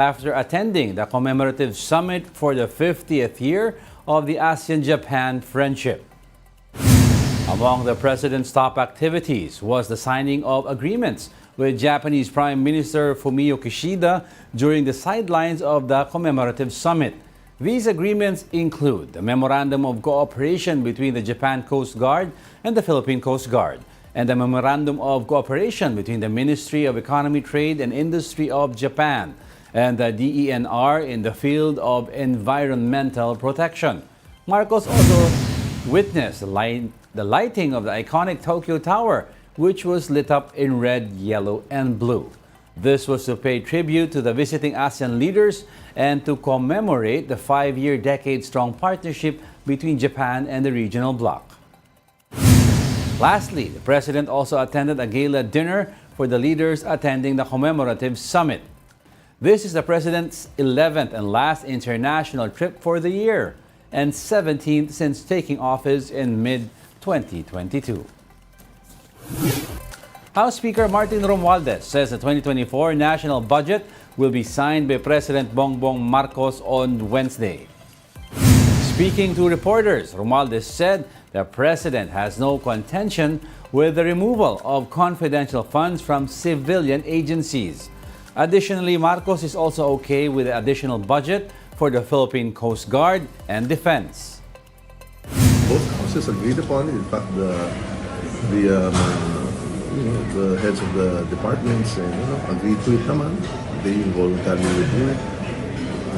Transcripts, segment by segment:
after attending the commemorative summit for the 50th year of the ASEAN-Japan friendship. Among the president's top activities was the signing of agreements with Japanese Prime Minister Fumio Kishida during the sidelines of the commemorative summit. These agreements include the Memorandum of Cooperation between the Japan Coast Guard and the Philippine Coast Guard, and the Memorandum of Cooperation between the Ministry of Economy, Trade and Industry of Japan and the DENR in the field of environmental protection. Marcos also witnessed the lighting of the iconic Tokyo Tower, which was lit up in red, yellow, and blue. This was to pay tribute to the visiting ASEAN leaders and to commemorate the 5-year decade-strong partnership between Japan and the regional bloc. Lastly, the president also attended a gala dinner for the leaders attending the commemorative summit. This is the president's 11th and last international trip for the year and 17th since taking office in mid-2022. House Speaker Martin Romualdez says the 2024 national budget will be signed by President Bongbong Marcos on Wednesday. Speaking to reporters, Romualdez said the president has no contention with the removal of confidential funds from civilian agencies. Additionally, Marcos is also okay with the additional budget for the Philippine Coast Guard and Defense. Both houses agreed upon it. In fact, the heads of the departments agreed to it naman. They voluntarily withdrew it.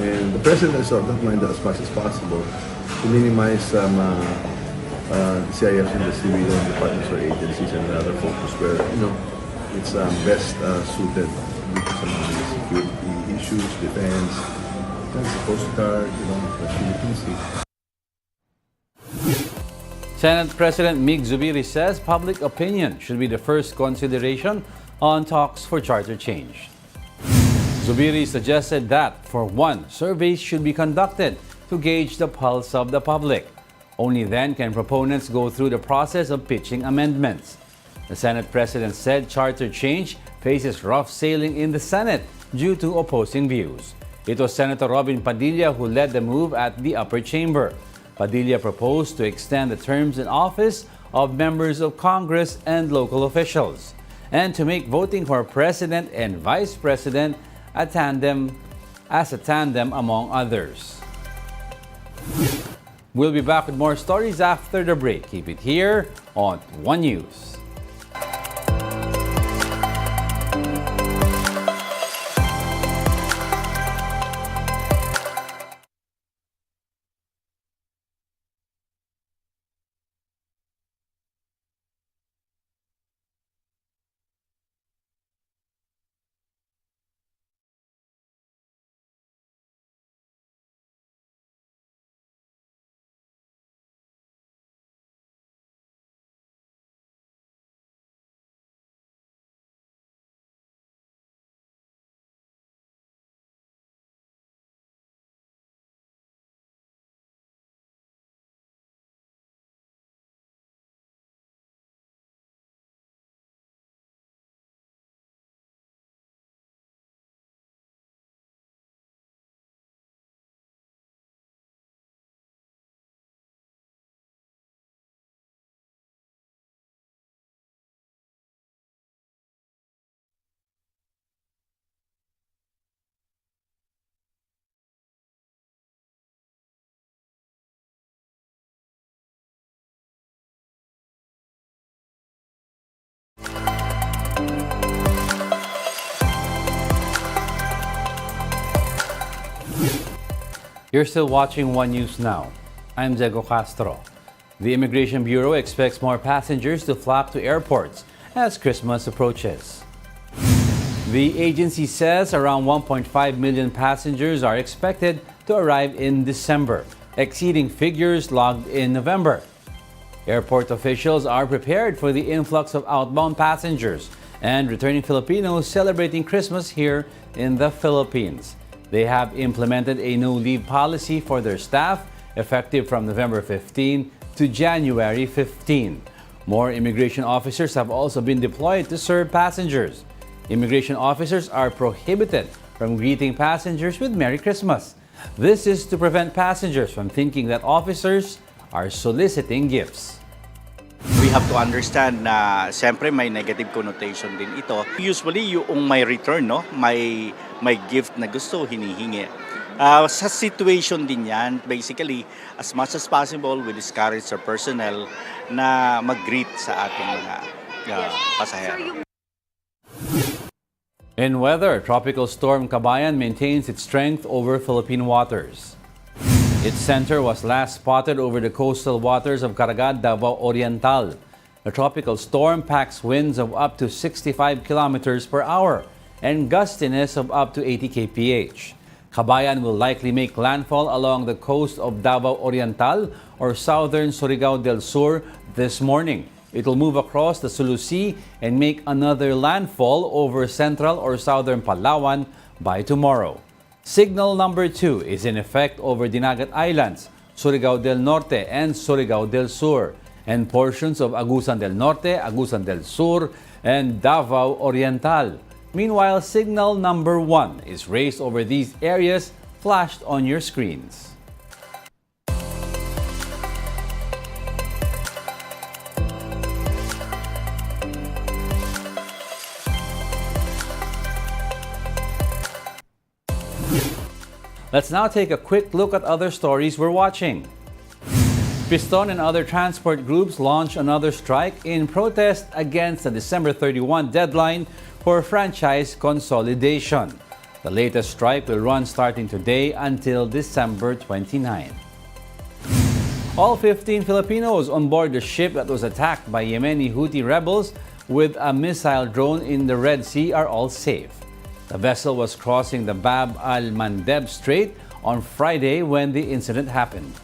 And the president has sort of minded as much as possible to minimize CIFs in the civilian departments or agencies and other focus where it's best suited to some of the security issues, defense, the Coast Guard, the Philippine Sea. Senate President Mig Zubiri says public opinion should be the first consideration on talks for charter change. Zubiri suggested that, for one, surveys should be conducted to gauge the pulse of the public. Only then can proponents go through the process of pitching amendments. The Senate President said charter change faces rough sailing in the Senate due to opposing views. It was Senator Robin Padilla who led the move at the upper chamber. Padilla proposed to extend the terms in office of members of Congress and local officials, and to make voting for president and vice president a tandem among others. We'll be back with more stories after the break. Keep it here on One News. You're still watching One News Now. I'm Diego Castro. The Immigration Bureau expects more passengers to flock to airports as Christmas approaches. The agency says around 1.5 million passengers are expected to arrive in December, exceeding figures logged in November. Airport officials are prepared for the influx of outbound passengers and returning Filipinos celebrating Christmas here in the Philippines. They have implemented a no-leave policy for their staff effective from November 15 to January 15. More immigration officers have also been deployed to serve passengers. Immigration officers are prohibited from greeting passengers with Merry Christmas. This is to prevent passengers from thinking that officers are soliciting gifts. We have to understand na siyempre may negative connotation din ito. Usually yung may return, no? May gift na gusto hinihingi. Sa situation din yan, basically, as much as possible, we discourage our personnel na mag-greet sa ating mga pasahero. In weather, Tropical Storm Kabayan maintains its strength over Philippine waters. Its center was last spotted over the coastal waters of Caraga, Davao Oriental. The tropical storm packs winds of up to 65 kilometers per hour and gustiness of up to 80 kph. Kabayan will likely make landfall along the coast of Davao Oriental or southern Surigao del Sur this morning. It will move across the Sulu Sea and make another landfall over central or southern Palawan by tomorrow. Signal number 2 is in effect over Dinagat Islands, Surigao del Norte and Surigao del Sur, and portions of Agusan del Norte, Agusan del Sur, and Davao Oriental. Meanwhile, signal number 1 is raised over these areas flashed on your screens. Let's now take a quick look at other stories we're watching. Piston and other transport groups launch another strike in protest against the December 31 deadline for franchise consolidation. The latest strike will run starting today until December 29. All 15 Filipinos on board the ship that was attacked by Yemeni Houthi rebels with a missile drone in the Red Sea are all safe. The vessel was crossing the Bab al-Mandeb Strait on Friday when the incident happened.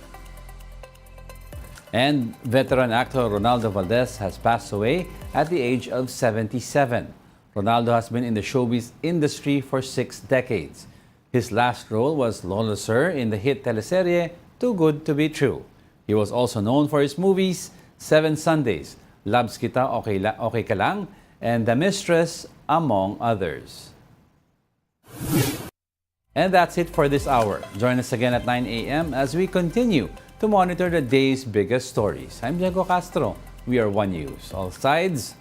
And veteran actor Romualdez has passed away at the age of 77. Ronaldo has been in the showbiz industry for 6 decades. His last role was Lolo Sir in the hit teleserye Too Good to Be True. He was also known for his movies 7 Sundays, Labs Kita Okay Ka Lang, and The Mistress, among others. And that's it for this hour. Join us again at 9 a.m. as we continue to monitor the day's biggest stories. I'm Diego Castro. We are One News. All sides,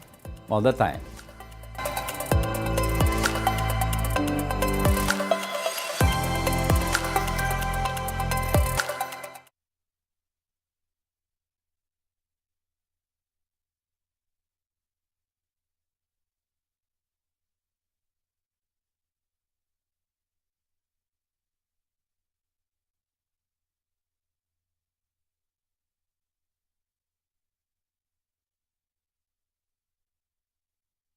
all the time.